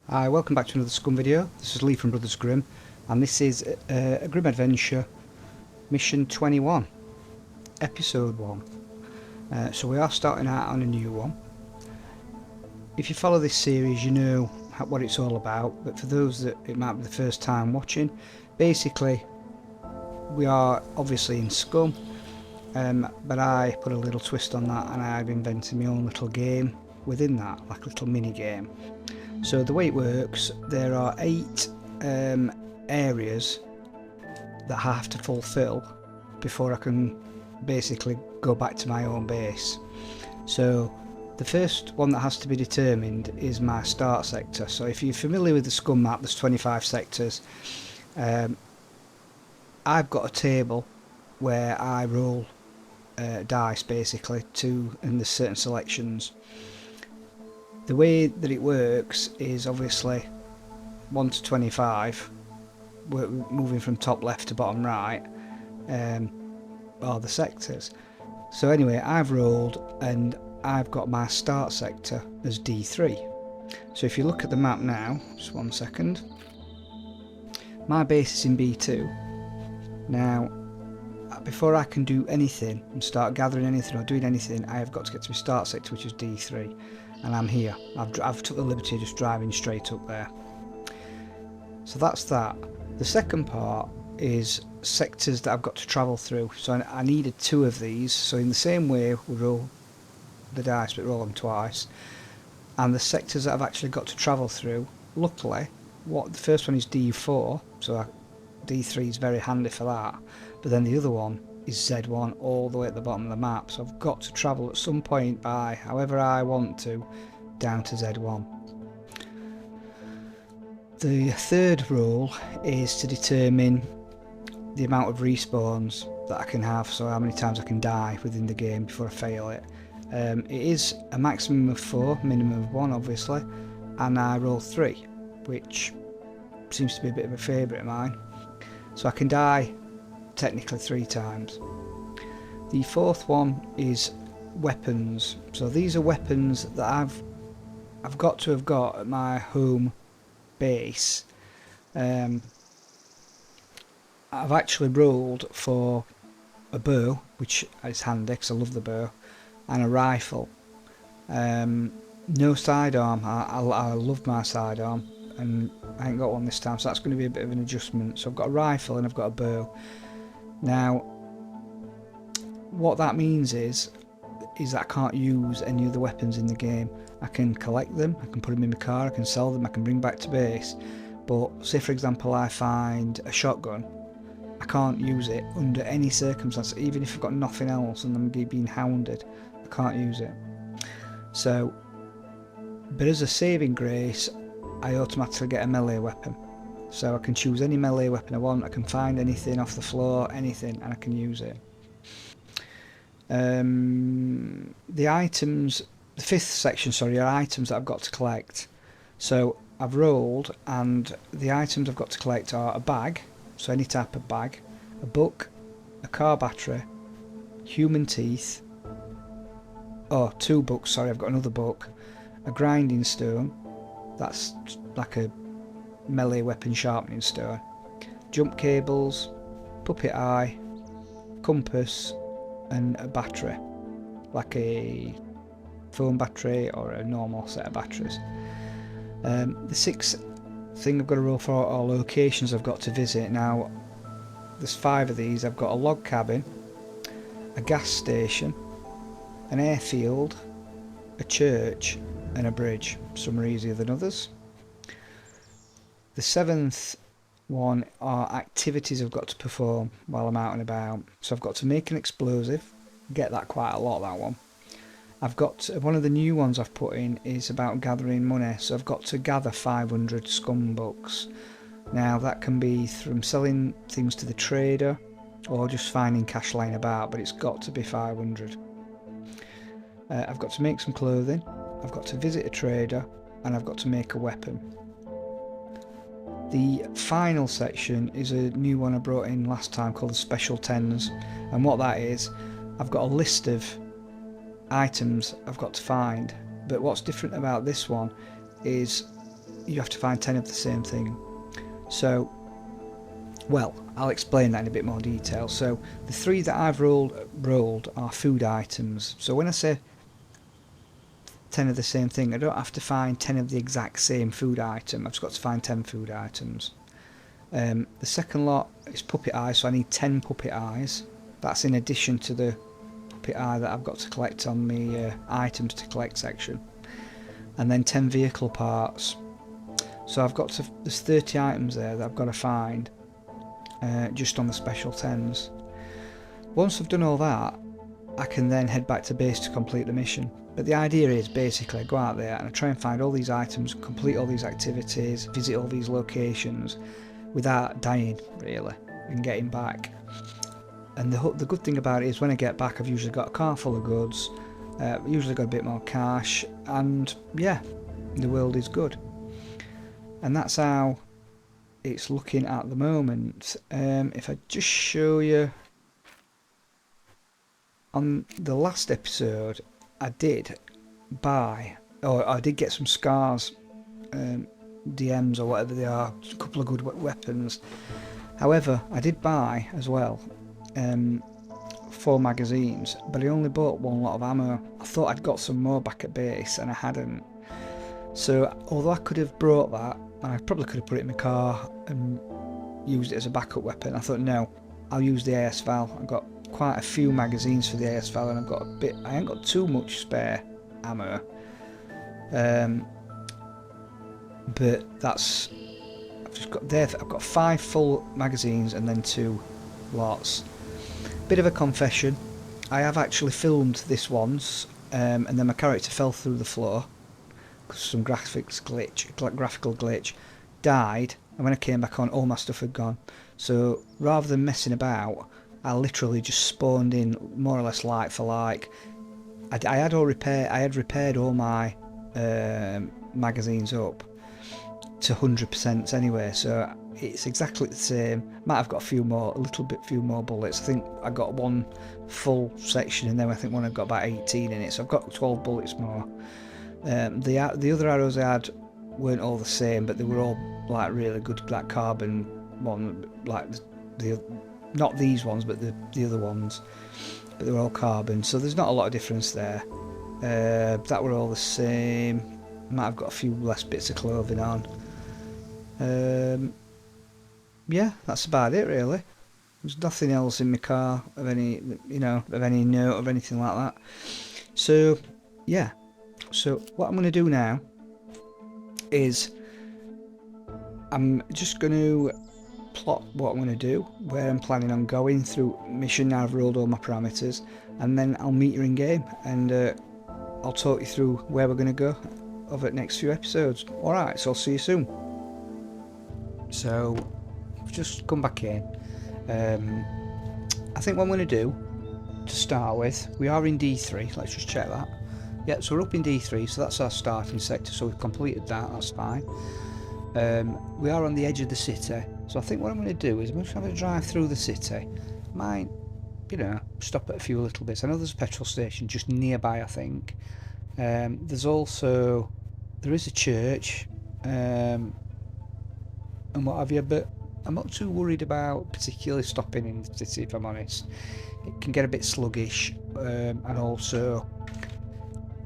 Hi, welcome back to another Scum video. This is Lee from Brothers Grimm, and this is a Grimm Adventure Mission 21, Episode 1. So we are starting out on a new one. If you follow this series, you know what it's all about, but for those that it might be the first time watching, basically we are obviously in Scum, but I put a little twist on that and I've invented my own little game within that, like a little mini game. So the way it works, there are 8 areas that I have to fulfill before I can basically go back to my own base. So the first one that has to be determined is my start sector. So if you're familiar with the Scum map, there's 25 sectors. I've got a table where I roll dice basically and there's certain selections. The way that it works is obviously 1 to 25, we're moving from top left to bottom right, are the sectors. So anyway, I've rolled and I've got my start sector as D3. So if you look at the map now, just 1 second, my base is in B2. Now, before I can do anything and start gathering anything or doing anything, I have got to get to my start sector, which is D3. And I'm here. I've took the liberty of just driving straight up there. So that's that. The second part is sectors that I've got to travel through. So I needed 2 of these. So in the same way we roll the dice, but roll them twice. And the sectors that I've actually got to travel through, luckily, the first one is D4, so D3 is very handy for that. But then the other one is Z1 all the way at the bottom of the map, so I've got to travel at some point by however I want to down to Z1. The third rule is to determine the amount of respawns that I can have, so how many times I can die within the game before I fail it. It is a maximum of 4, minimum of 1 obviously, and I roll 3, which seems to be a bit of a favourite of mine. So I can die technically 3 times. The fourth one is weapons. So these are weapons that I've got to have got at my home base. I've actually rolled for a bow, which is handy because I love the bow, and a rifle. No sidearm. I love my sidearm, and I ain't got one this time, so that's going to be a bit of an adjustment. So I've got a rifle and I've got a bow. Now, what that means is that I can't use any of the weapons in the game. I can collect them, I can put them in my car, I can sell them, I can bring back to base. But say for example I find a shotgun, I can't use it under any circumstance, even if I've got nothing else and I'm being hounded, I can't use it. So, but as a saving grace, I automatically get a melee weapon. So I can choose any melee weapon I want, I can find anything off the floor, anything, and I can use it. The items, the 5th section, sorry, are items that I've got to collect. So I've rolled, and the items I've got to collect are a bag, so any type of bag, a book, a car battery, human teeth, 2 books, sorry, I've got another book, a grinding stone, that's like a melee weapon sharpening stone, jump cables, puppet eye, compass, and a battery, like a phone battery or a normal set of batteries. The 6th thing I've got to roll for are locations I've got to visit. Now there's 5 of these. I've got a log cabin, a gas station, an airfield, a church, and a bridge. Some are easier than others. The 7th one are activities I've got to perform while I'm out and about. So I've got to make an explosive, get that quite a lot, that one. I've got one of the new ones I've put in is about gathering money, so I've got to gather 500 Scum books. Now that can be from selling things to the trader or just finding cash lying about, but it's got to be 500. I've got to make some clothing, I've got to visit a trader, and I've got to make a weapon. The final section is a new one I brought in last time called the Special 10s, and what that is, I've got a list of items I've got to find, but what's different about this one is you have to find 10 of the same thing. So, well, I'll explain that in a bit more detail. So the 3 that I've rolled are food items. So when I say 10 of the same thing, I don't have to find 10 of the exact same food item. I've just got to find 10 food items. The second lot is puppet eyes, so I need 10 puppet eyes. That's in addition to the puppet eye that I've got to collect on the items to collect section. And then 10 vehicle parts. So I've got to, there's 30 items there that I've got to find just on the special 10s. Once I've done all that, I can then head back to base to complete the mission. But the idea is basically I go out there and I try and find all these items, complete all these activities, visit all these locations without dying really and getting back. And the good thing about it is when I get back I've usually got a car full of goods, usually got a bit more cash, and yeah, the world is good. And that's how it's looking at the moment. If I just show you, on the last episode I did buy, or I did get some scars, DMs or whatever they are, a couple of good weapons. However, I did buy as well 4 magazines, but I only bought 1 lot of ammo. I thought I'd got some more back at base and I hadn't. So although I could have brought that, and I probably could have put it in my car and used it as a backup weapon, I thought no, I'll use the AS Val. I've got quite a few magazines for the AS Val and I've got a bit, I ain't got too much spare ammo. But that's, I've got 5 full magazines and then 2 lots. Bit of a confession, I have actually filmed this once, and then my character fell through the floor because some graphical glitch, died, and when I came back on all my stuff had gone. So rather than messing about, I literally just spawned in more or less like for like. I had repaired all my magazines up to 100% anyway, so it's exactly the same. Might have got a few more bullets. I think I got 1 full section and then I think one I've got about 18 in it, so I've got 12 bullets more. The other arrows I had weren't all the same, but they were all like really good, like carbon one, like the not these ones but the other ones, but they were all carbon, so there's not a lot of difference there. That were all the same. Might have got a few less bits of clothing on. Yeah, that's about it really. There's nothing else in my car of any, of any note or anything like that. So yeah, so what I'm going to do now is I'm just going to plot what I'm going to do, where I'm planning on going through mission. Now I've rolled all my parameters, and then I'll meet you in game and I'll talk you through where we're going to go over the next few episodes. Alright, so I'll see you soon. So I've just come back in. I think what I'm going to do to start with, we are in D3, let's just check that. Yeah, so we're up in D3, so that's our starting sector, so we've completed that, that's fine. We are on the edge of the city, so I think what I'm going to do is I'm just going to drive through the city. Might, stop at a few little bits. I know there's a petrol station just nearby, I think. There is a church, and what have you, but I'm not too worried about particularly stopping in the city, if I'm honest. It can get a bit sluggish, and also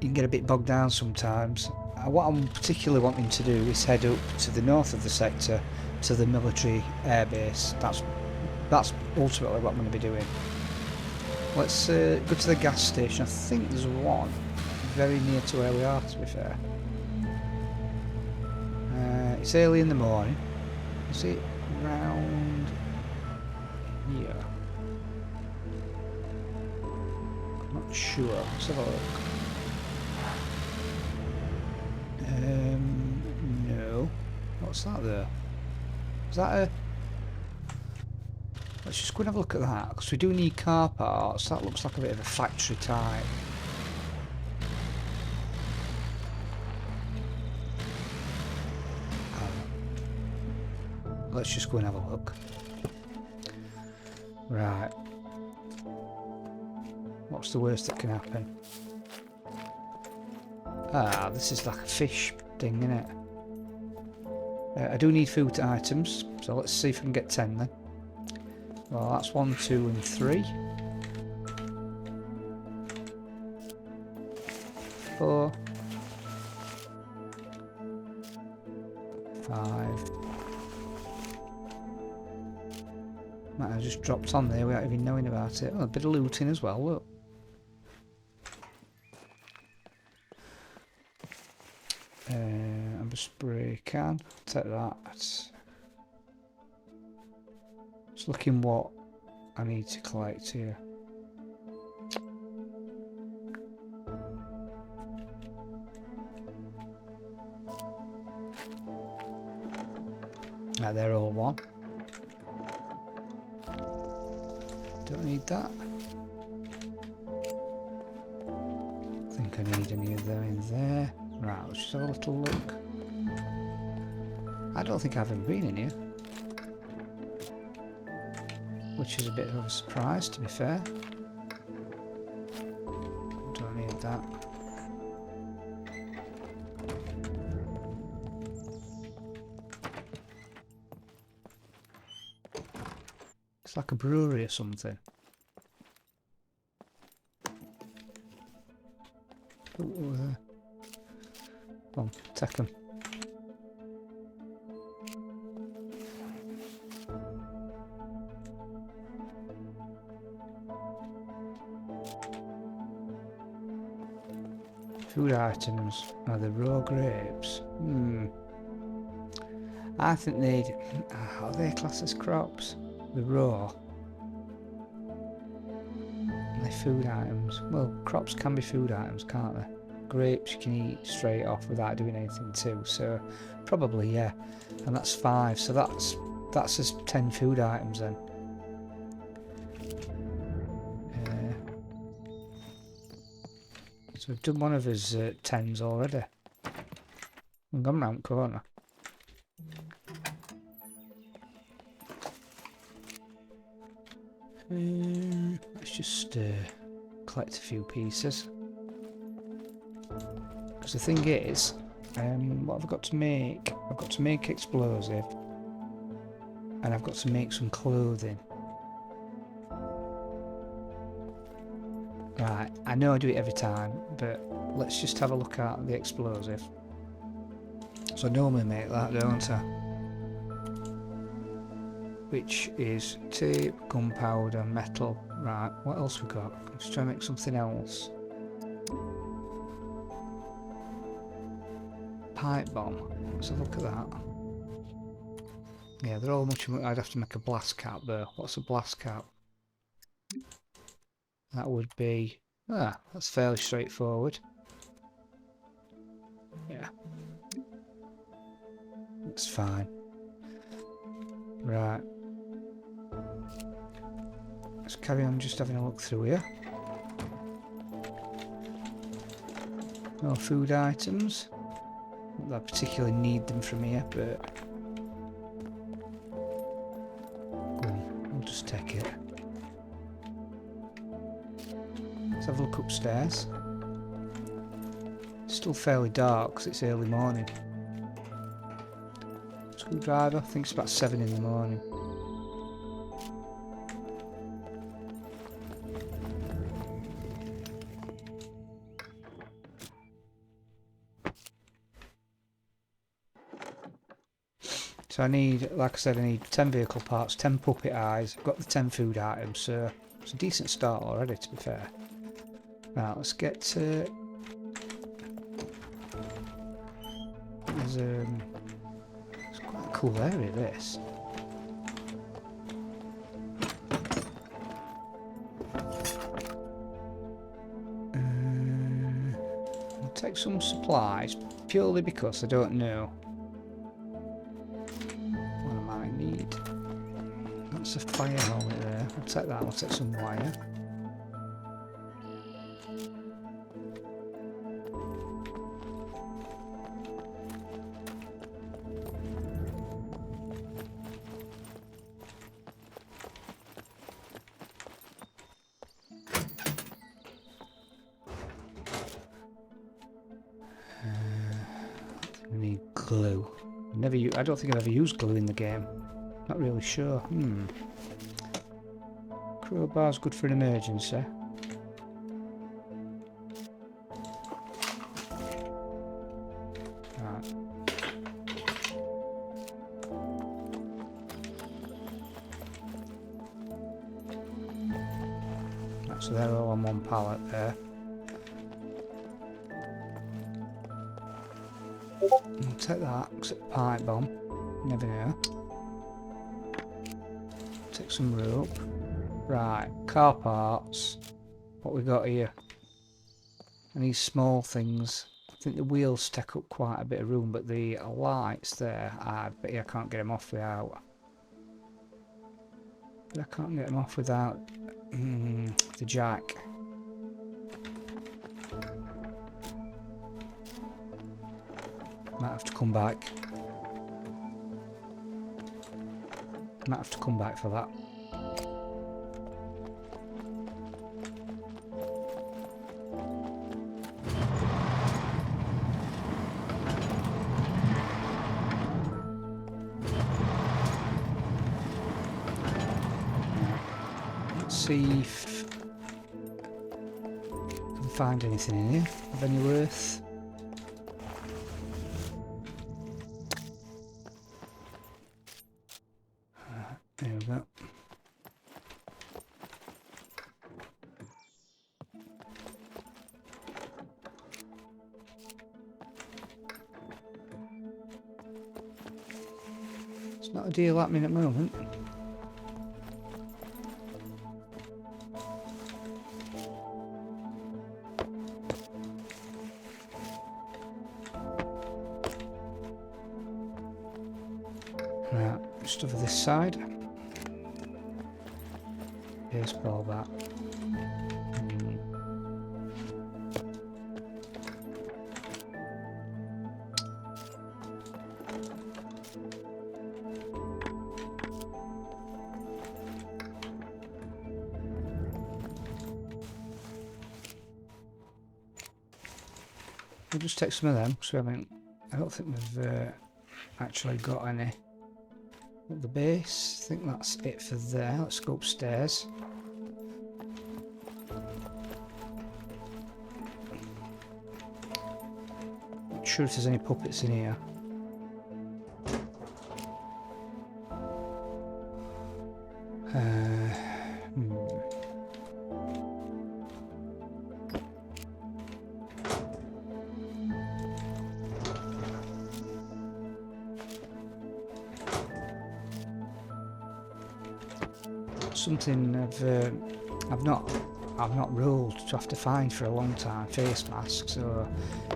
you can get a bit bogged down sometimes. What I'm particularly wanting to do is head up to the north of the sector to the military airbase. That's ultimately what I'm going to be doing. Let's go to the gas station. I think there's one very near to where we are, to be fair. It's early in the morning. Is it round here? I'm not sure. Let's have a look. No. What's that there? Is that a... Let's just go and have a look at that, because we do need car parts. That looks like a bit of a factory type. Let's just go and have a look. Right. What's the worst that can happen? Ah, this is like a fish thing, isn't it? I do need food items, so let's see if we can get 10 then. Well, that's 1, 2 and 3. 4. 5. Might have just dropped on there without even knowing about it. Oh, a bit of looting as well, look. Amber spray can. Take that. Just looking what I need to collect here. Ah, they're all one. Don't need that. I think I need any of them in there. Right, let's just have a little look. I don't think I've ever been in here. Which is a bit of a surprise, to be fair. Don't need that. It's like a brewery or something. Come on, take them. Food items. Are they raw grapes? I think they'd... Are they classed as crops? The raw. And they're food items. Well, crops can be food items, can't they? Grapes you can eat straight off without doing anything to, so probably yeah. And that's 5, so that's as 10 food items then. So we've done one of his 10s already. We've gone round the corner. Let's just collect a few pieces. Because the thing is, what have I got to make? I've got to make explosive. And I've got to make some clothing. Right, I know I do it every time, but let's just have a look at the explosive. So I normally make that, don't I? Which is tape, gunpowder, metal. Right, what else we got? Let's try and make something else. Pipe bomb. Let's have a look at that. Yeah, they're all much. I'd have to make a blast cap though. What's a blast cap? That would be... that's fairly straightforward. Yeah. It's fine. Right. Let's carry on just having a look through here. No food items. Not that I particularly need them from here, but... Go on, I'll just take it. Let's have a look upstairs. It's still fairly dark because it's early morning. Screwdriver, I think it's about 7 in the morning. So I need, like I said, I need 10 vehicle parts, 10 puppet eyes, I've got the 10 food items, so it's a decent start already, to be fair. Right, let's get to... There's it's quite a cool area, this. I'll take some supplies, purely because I don't know what I might need. That's a fire helmet there. I'll take that, I'll take some wire. We need glue. I don't think I've ever used glue in the game. Not really sure. Crowbar's good for an emergency. Right. Right, so they're all on one pallet there. I'll take that, because it's a pipe bomb. Never know. Take some rope. Right, car parts. What we got here? And these small things. I think the wheels take up quite a bit of room, but the lights there, I bet you I can't get them off without. But I can't get them off without the jack. Might have to come back. Might have to come back for that. Let's see if I can find anything in here of any worth. There we go. It's not a deal happening at the moment. Right, just over this side. Baseball bat. We'll just take some of them, because I don't think we've actually got any. At the base, I think that's it for there. Let's go upstairs. Not sure if there's any puppets in here. Something I've not rolled to have to find for a long time. Face masks or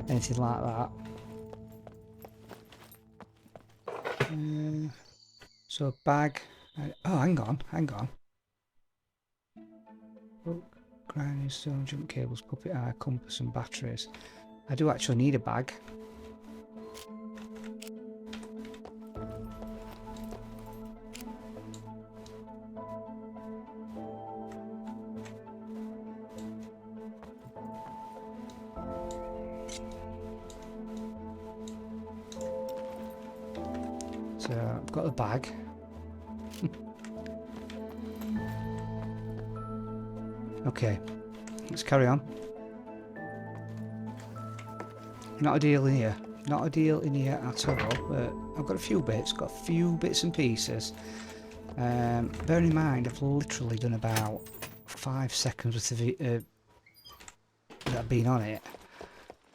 anything like that. So a bag. Oh, hang on. Hook, grinding stone, jump cables, puppet eye, compass, and batteries. I do actually need a bag. So I've got the bag. Okay, let's carry on. Not a deal in here. Not a deal in here at all. But I've got a few bits. Got a few bits and pieces. Bearing in mind, I've literally done about 5 seconds worth of that have been on it,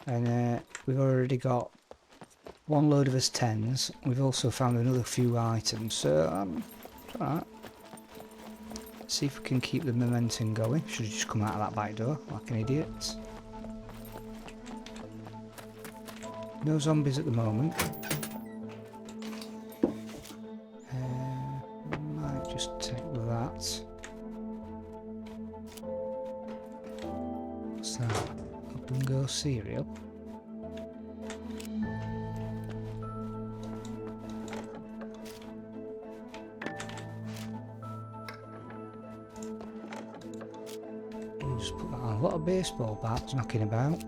and we've already got one load of us 10s. We've also found another few items, so it's alright. See if we can keep the momentum going. Should have just come out of that back door like an idiot. No zombies at the moment. Might just take that. What's that? Up and go cereal. Just put that on. A lot of baseball bats knocking about.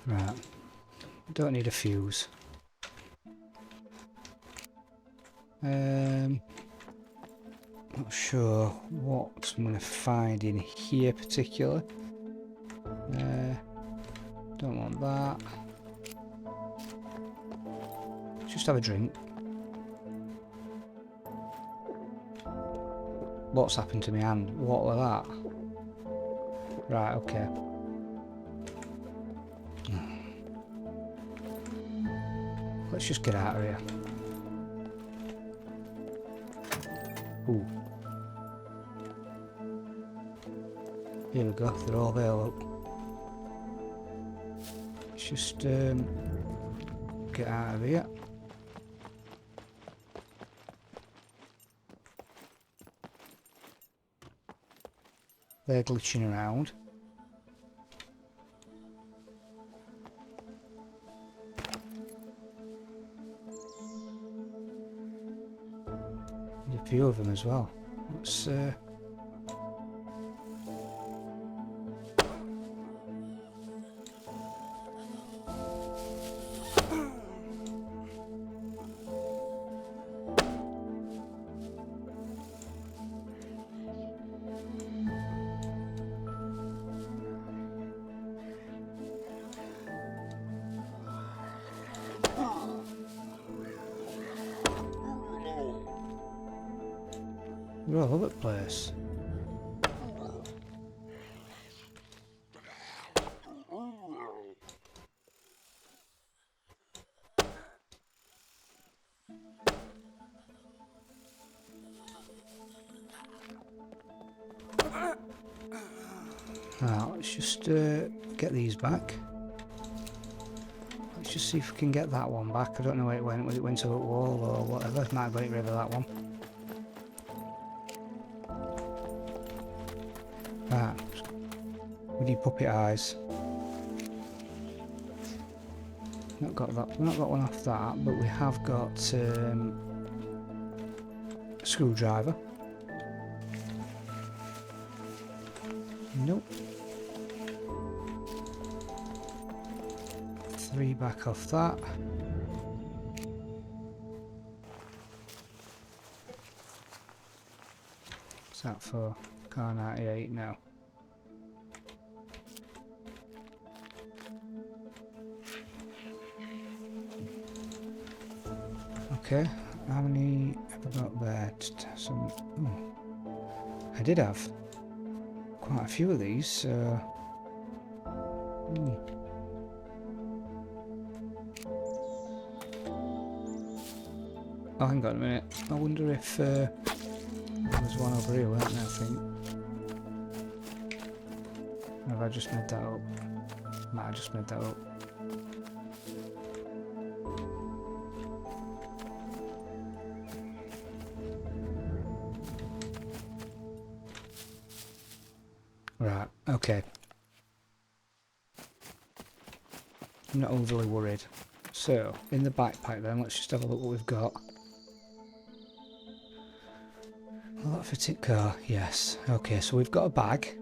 Right, don't need a fuse. Not sure what I'm going to find in here particularly. Don't want that. Just have a drink. What's happened to my hand? What was that? Right, okay. Let's just get out of here. Ooh. Here we go, they're all there, look. Let's just get out of here. They're glitching around. There's a few of them as well. Let's we're all over the place. Now let's just get these back. Let's just see if we can get that one back. I don't know where it went, whether it went to a wall or whatever. Might have got rid of that one. Right, we need puppet eyes. Not got that. We've not got one off that, but we have got a screwdriver. Nope. 3 back off that. What's that for? Car 98 now. Okay, how many have I got there? Some. Oh, I did have quite a few of these. So. Oh, hang on a minute. I wonder if there was one over here, wasn't there, I think. Or have I just made that up? Might have just made that up. Right, okay. I'm not overly worried. So, in the backpack then, let's just have a look what we've got. Will that fit in car? Yes. Okay, so we've got a bag.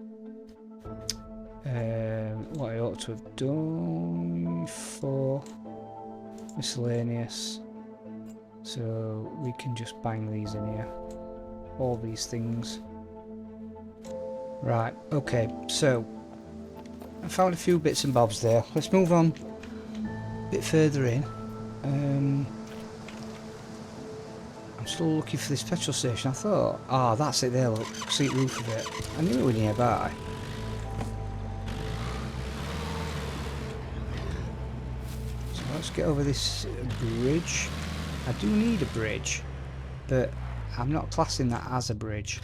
What I ought to have done for miscellaneous. So we can just bang these in here. All these things. Right, okay, so I found a few bits and bobs there. Let's move on a bit further in. I'm still looking for this petrol station. I thought, that's it there, look, seat roof of it. I knew it was nearby. So let's get over this bridge. I do need a bridge, but I'm not classing that as a bridge.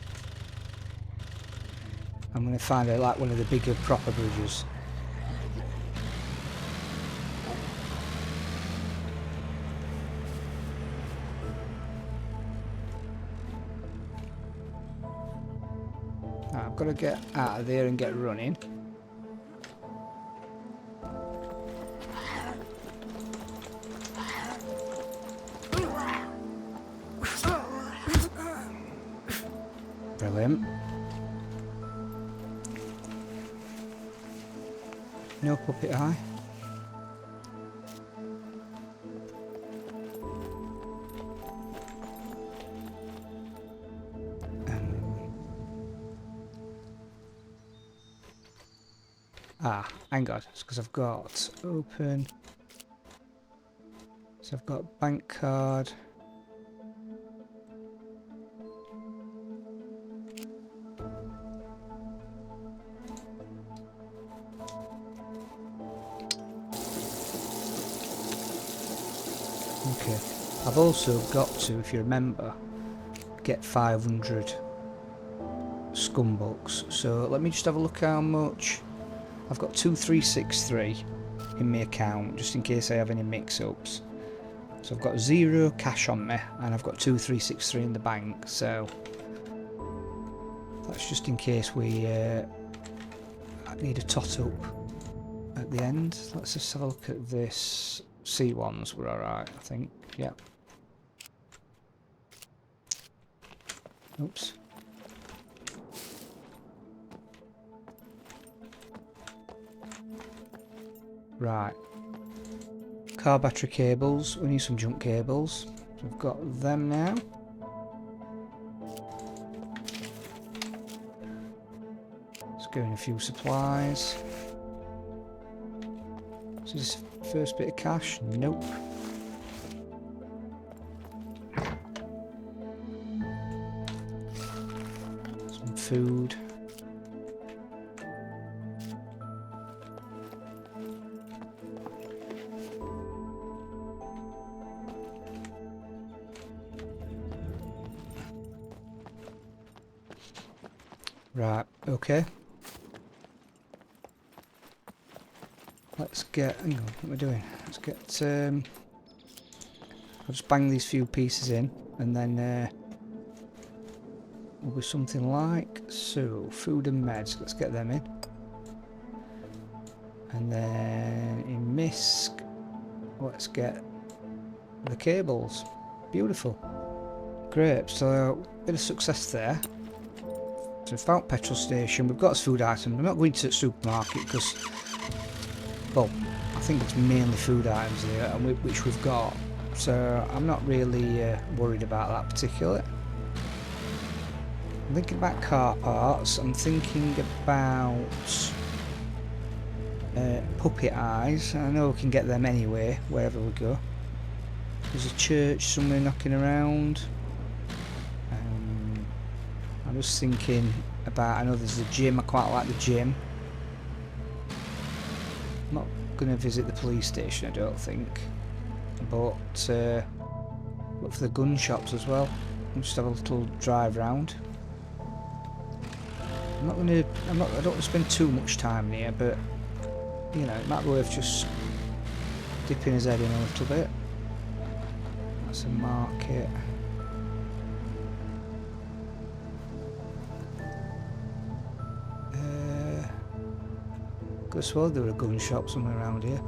I'm going to find it like one of the bigger proper bridges. Right, I've got to get out of there and get running. Brilliant. No puppet eye. Hang on, it's because I've got open. So I've got bank card. Okay, I've also got to, if you remember, get 500 Scum bucks. So let me just have a look how much. I've got 2363 in my account, just in case I have any mix-ups. So I've got 0 cash on me, and I've got 2363 in the bank. So that's just in case we need a tot-up at the end. Let's just have a look at this. C1s were alright, I think. Yep. Oops. Right. Car battery cables. We need some junk cables. So we've got them now. Let's go in a few supplies. So this first bit of cash? Nope. Some food. Right, okay. Let's get, hang on, what am I doing? Let's get, I'll just bang these few pieces in, and then will be something like, so, food and meds, let's get them in. And then in MISC, let's get the cables. Beautiful. Great, so a bit of success there. So we've found petrol station, we've got food items. I'm not going to the supermarket because, well, I think it's mainly food items here, and which we've got. So I'm not really worried about that particularly. I'm thinking about car parts. I'm thinking about puppet eyes. I know we can get them anyway, wherever we go. There's a church somewhere knocking around. I was thinking about, I know there's a gym, I quite like the gym. I'm not going to visit the police station, I don't think. But look for the gun shops as well. I'll just have a little drive round. I don't want to spend too much time here, but you know, it might be worth just dipping his head in a little bit. That's a market. Could have sworn there were a gun shop somewhere around here.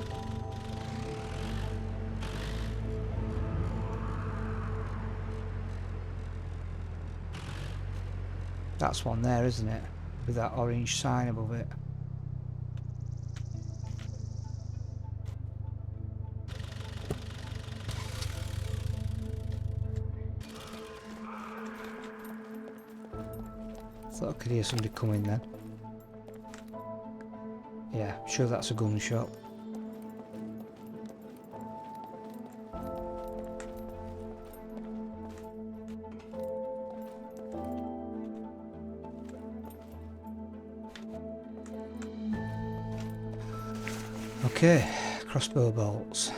That's one there, isn't it? With that orange sign above it. Thought I could hear somebody coming then. Yeah, sure that's a gun shop. Okay, crossbow bolts.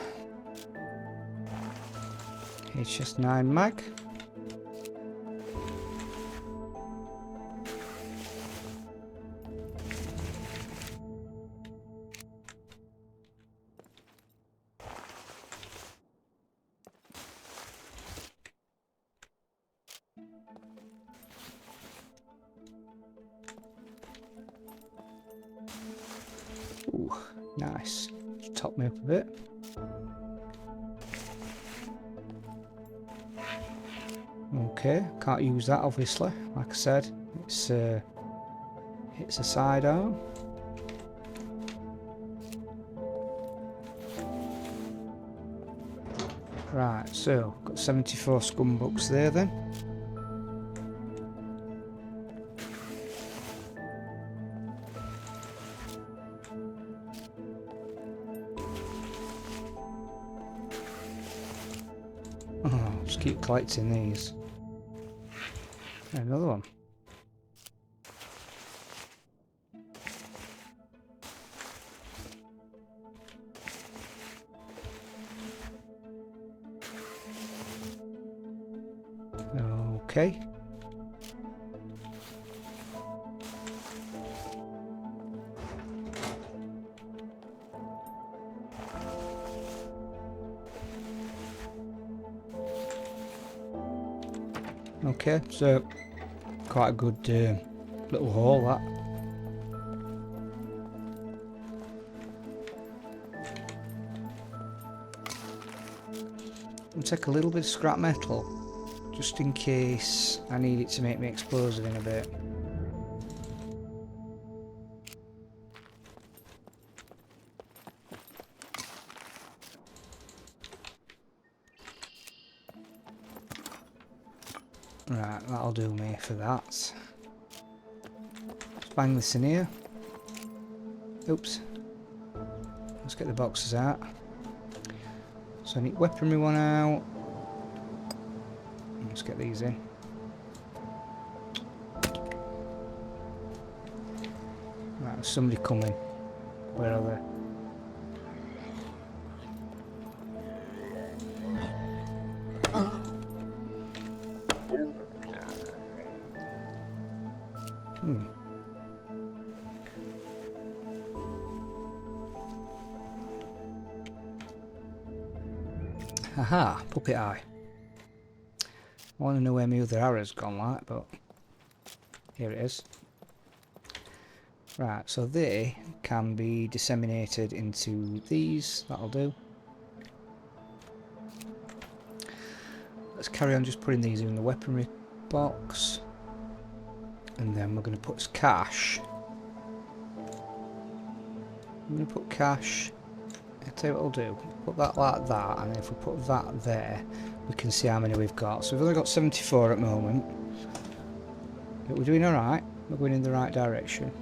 HS9 mag. Ooh, nice. Top me up a bit. Okay, can't use that obviously. Like I said, it's a sidearm. Right, so got 74 scum bucks there then. Oh, just keep collecting these. Another one. Okay. Okay, so quite a good little haul that. I'll take a little bit of scrap metal just in case I need it to make me explosive in a bit. Right, that'll do me for that. Let's bang this in here. Oops. Let's get the boxes out. So I need weaponry one out. Let's get these in. Right, there's somebody coming. Where are they? Haha, puppet eye. I want to know where my other arrow's gone like, but here it is. Right, so they can be disseminated into these, that'll do. Let's carry on just putting these in the weaponry box. And then we're going to put cash. I'm going to put cash. I'll tell you what we'll do. Put that like that, and if we put that there, we can see how many we've got. So we've only got 74 at the moment. But we're doing alright. We're going in the right direction.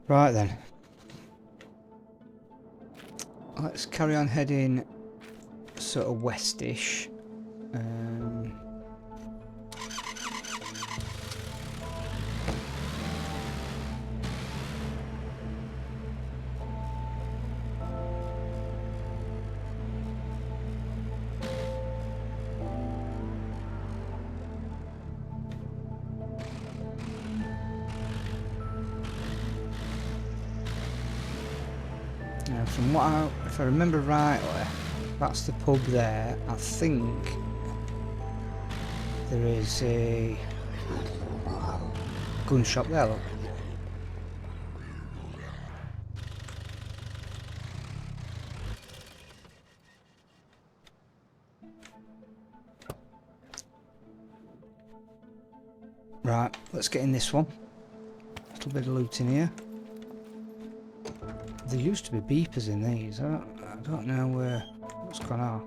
Right then, let's carry on heading sort of westish. From what if I remember rightly, that's the pub there. I think there is a gun shop there, look. Right, let's get in this one. A little bit of loot in here. There used to be beepers in these. I don't know what's gone off.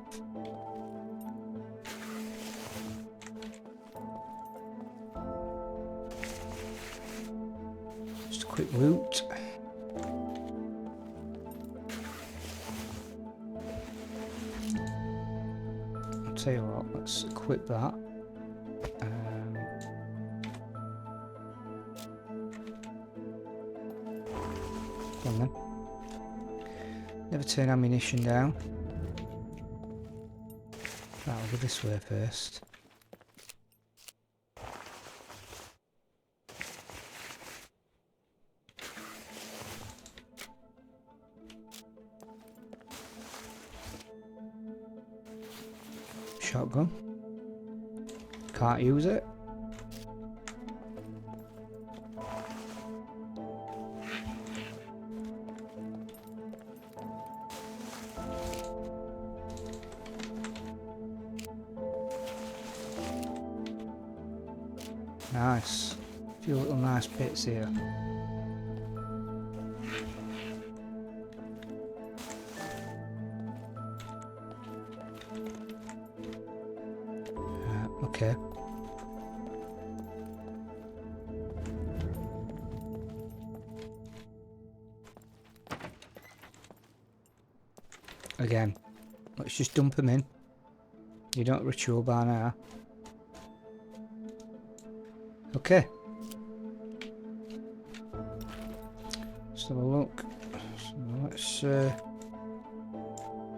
Just a quick loot. I'll tell you what, let's equip that. Come on then. Never turn ammunition down. Right, I'll go this way first. Shotgun. Can't use it. Nice. A few little nice bits here. Okay. Again, let's just dump them in. You don't ritual by now. Okay. Let's have a look. So let's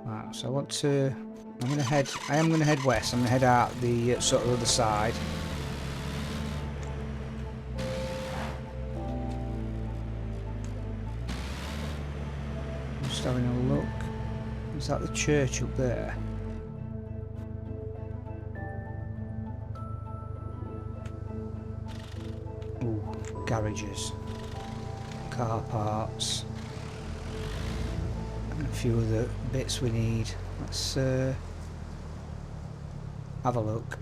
right, so I want to I am gonna head west. I'm gonna head out the sort of other side. Just having a look. Is that the church up there? Garages, car parts, and a few other bits we need. Let's have a look.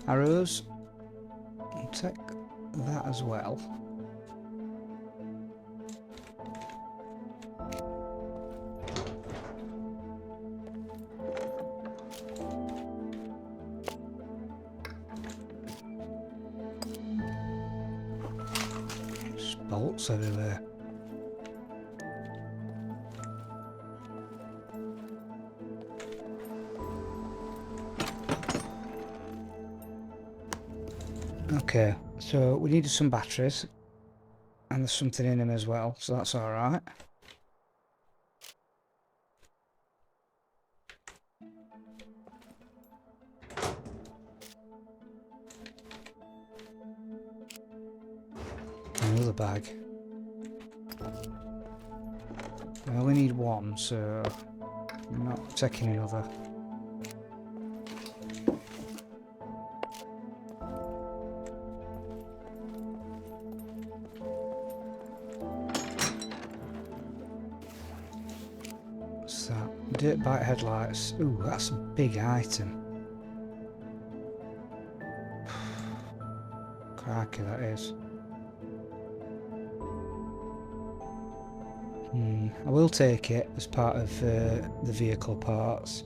Arrows. I'll take that as well. Bolts everywhere. Okay, so we needed some batteries, and there's something in them as well, so that's all right. Another bag. I only need one, so I'm not taking another. What's that? Dirt bike headlights. Ooh, that's a big item. Crikey, that is. I will take it as part of the vehicle parts.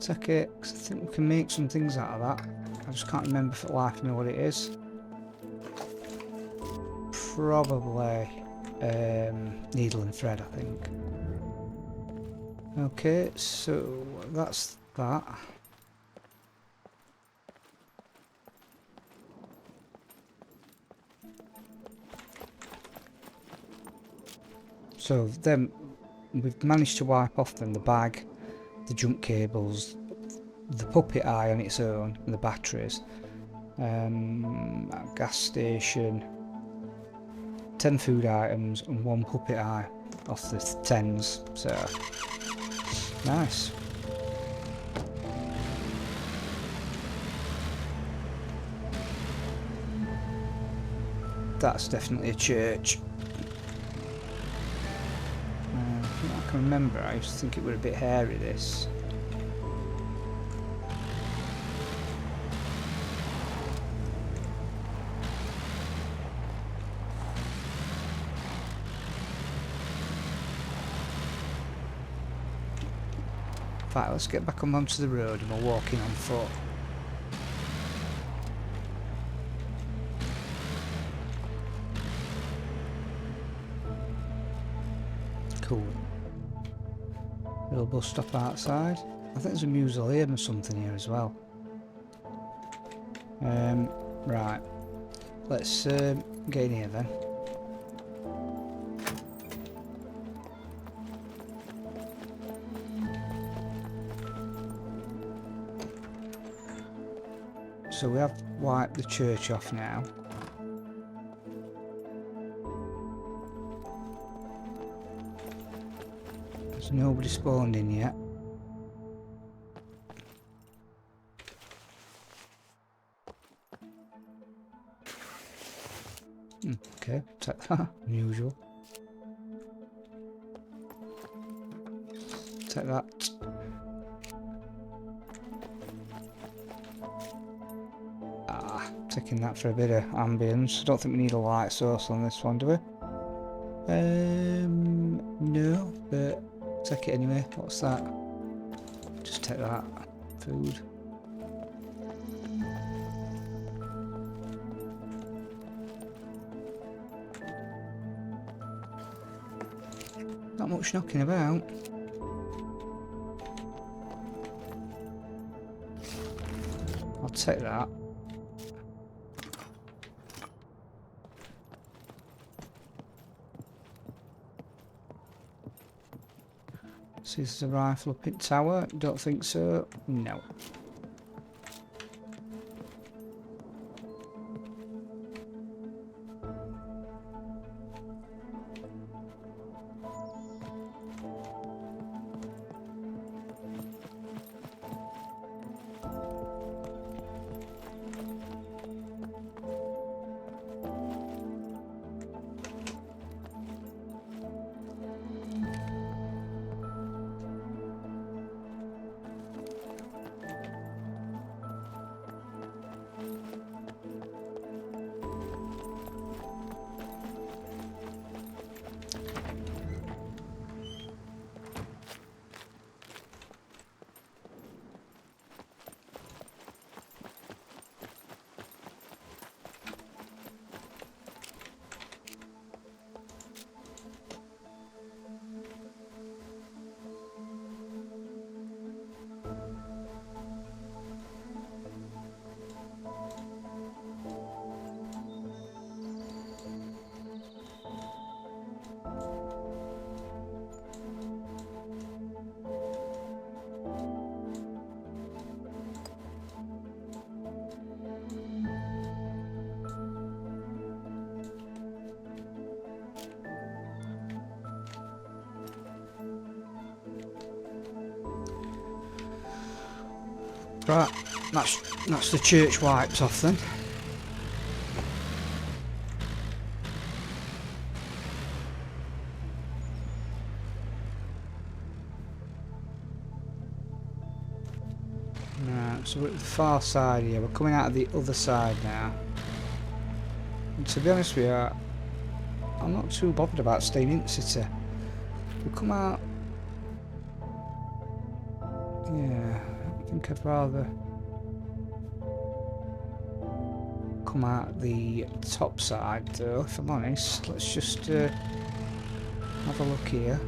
take it, 'cause I think we can make some things out of that. I just can't remember for the life of me what it is. Probably needle and thread, I think. Okay, so that's that. So then we've managed to wipe off then the bag, the jump cables, the puppet eye on its own, and the batteries. Gas station, 10 food items and 1 puppet eye off the 10s, so nice. That's definitely a church. I can remember, I used to think it was a bit hairy, this. Right, let's get back onto the road and we're walking on foot. Cool. Little bus stop outside. I think there's a mausoleum or something here as well. Right. Let's get in here then. So we have wiped the church off now. There's nobody spawned in yet. Okay, take that. Unusual. Take that. Taking that for a bit of ambience. I don't think we need a light source on this one, do we? No, but take it anyway. What's that? Just take that. Food. Not much knocking about. I'll take that. See, there's a rifle up in tower. Don't think so. No. Right, that's the church wiped off then. Right, so we're at the far side here. We're coming out of the other side now. And to be honest with you, I'm not too bothered about staying in the city. We come out. Yeah, think I'd rather come out the top side though, if I'm honest. Let's just have a look here.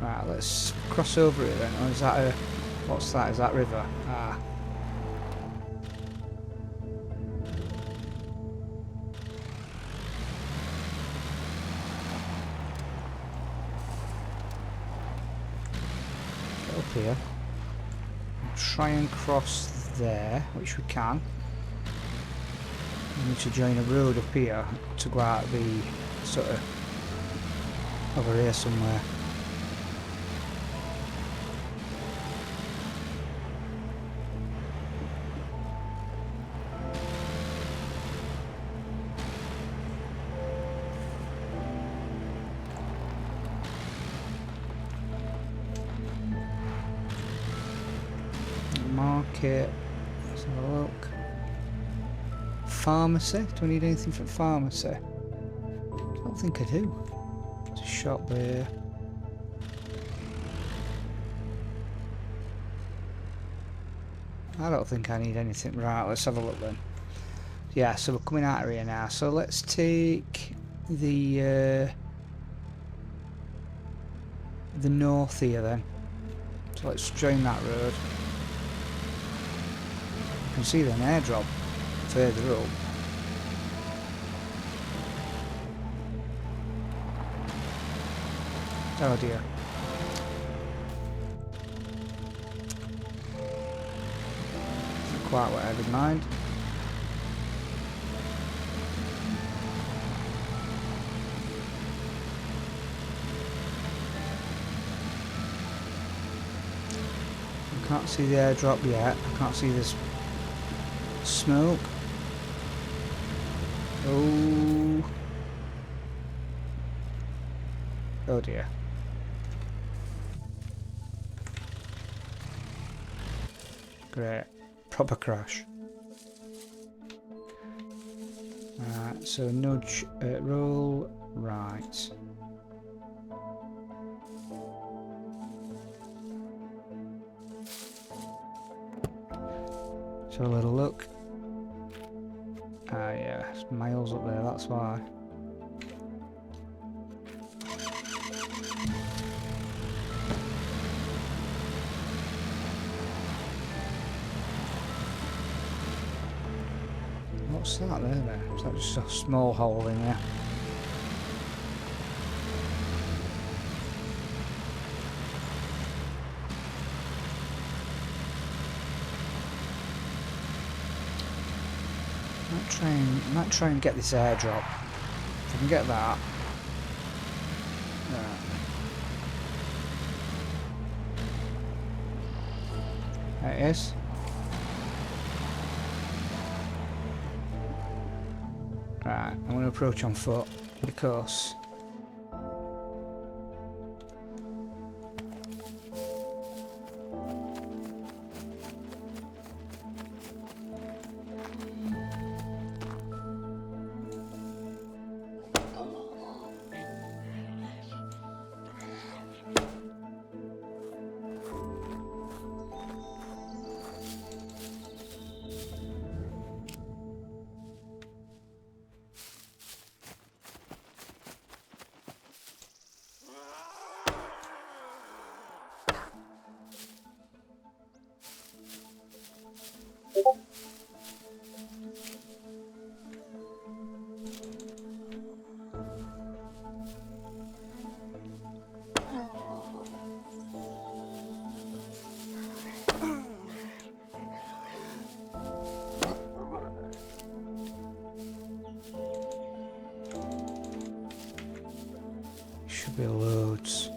Right, let's cross over it then. Or is that a... what's that? Is that river? Ah. Get up here. Try and cross there, which we can. We need to join a road up here to go out the sort of over here somewhere. Market. Let's have a look. Pharmacy. Do I need anything from pharmacy? I don't think I do. There's a shop there. I don't think I need anything. Right, let's have a look then. Yeah, so we're coming out of here now. So let's take the north here then. So let's join that road. You can see the airdrop further up. Oh dear. Not quite what I had in mind. I can't see the airdrop yet. I can't see this smoke. Oh. Oh dear. Great. Proper crash. So nudge, roll right. So a little look. Ah yeah, it's miles up there, that's why. What's that there then? Is that just a small hole in there? Might try and get this airdrop. If I can get that. There it is. Right, I'm going to approach on foot because should be loads.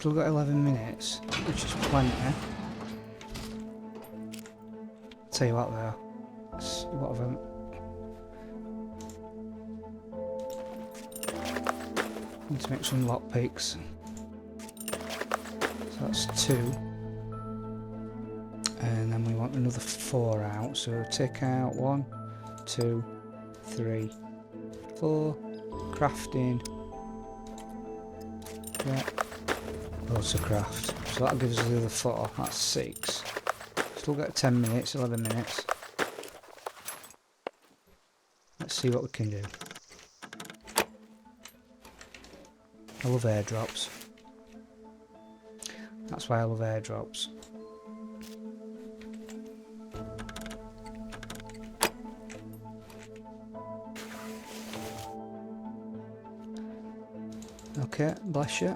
Still got 11 minutes, which is plenty. Tell you what though, what of them? Need to make some lockpicks. So that's 2. And then we want another 4 out. So take out 1, 2, 3, 4. Crafting. Yeah. Loads of craft. So that gives us the other 4. That's 6. Still got 10 minutes, 11 minutes. Let's see what we can do. I love airdrops. That's why I love airdrops. Okay, bless you.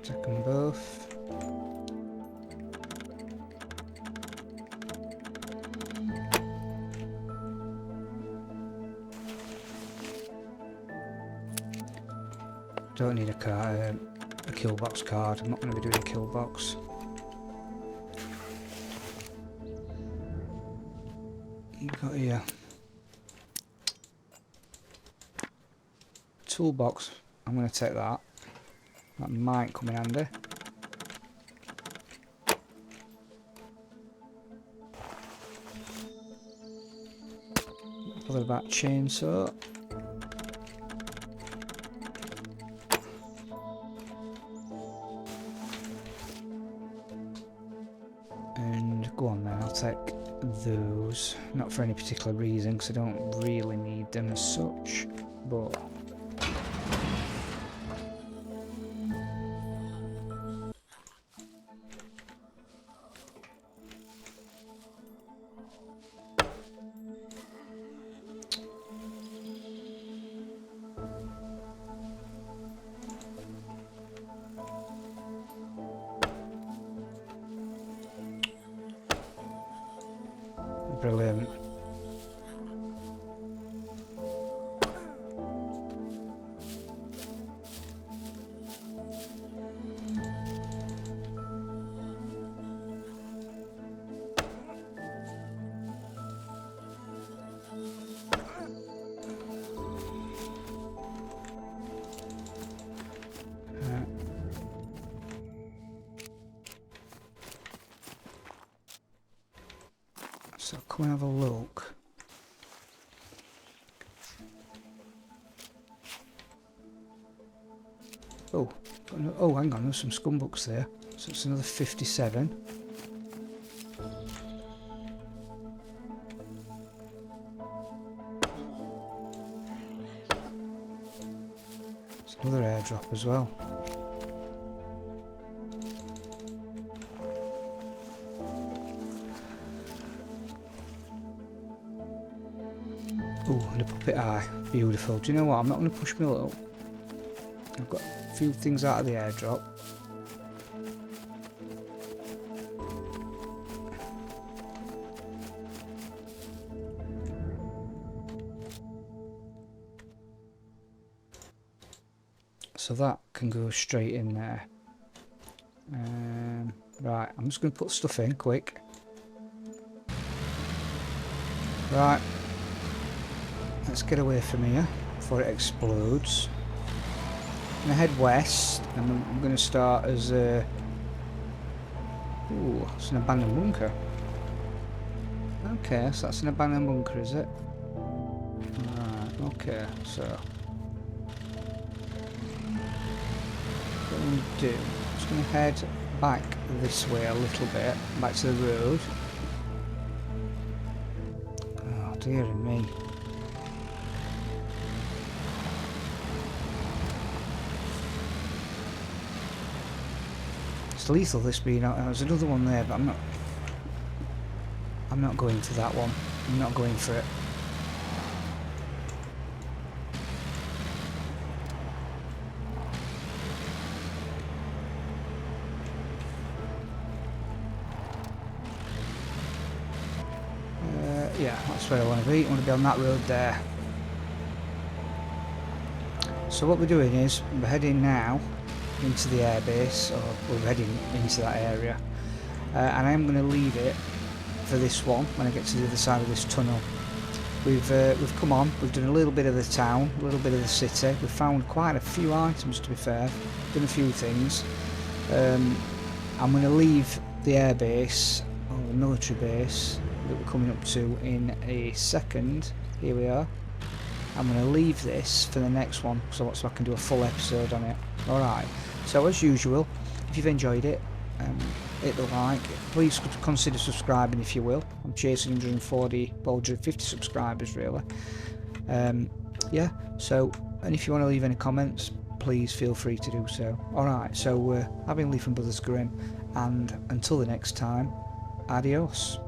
Take them both. Don't need a kill box card. I'm not going to be doing a kill box. You've got here toolbox. I'm going to take that. That might come in handy. Bother about chainsaw. And go on then, I'll take those. Not for any particular reason, because I don't really need them as such, but brilliant. So come and have a look. Oh, oh, hang on, there's some scum books there. So it's another 57. It's another airdrop as well. Oh, and a puppet eye. Beautiful. Do you know what? I'm not going to push my luck. I've got a few things out of the airdrop. So that can go straight in there. Right, I'm just going to put stuff in quick. Right. Let's get away from here before it explodes. I'm going to head west, and I'm going to start as a... Ooh, it's an abandoned bunker. Okay, so that's an abandoned bunker, is it? Right, okay, so... What I'm going to do, I'm just going to head back this way a little bit, back to the road. Oh, dear me. Lethal this being out. There's another one there, but I'm not going for that one. I'm not going for it. Yeah, that's where I want to be. I want to be on that road there. So what we're doing is we're heading now into the airbase, or we're heading into that area, and I am going to leave it for this one when I get to the other side of this tunnel. We've come on, we've done a little bit of the town, a little bit of the city, we've found quite a few items to be fair, done a few things. I'm going to leave the airbase, or the military base, that we're coming up to in a second. Here we are. I'm going to leave this for the next one so I can do a full episode on it. Alright, so as usual, if you've enjoyed it, hit the like, please consider subscribing if you will. I'm chasing 150 subscribers really. Yeah, so, and if you want to leave any comments, please feel free to do so. Alright, so I've been Lee from Brothers Grimm, and until the next time, adios.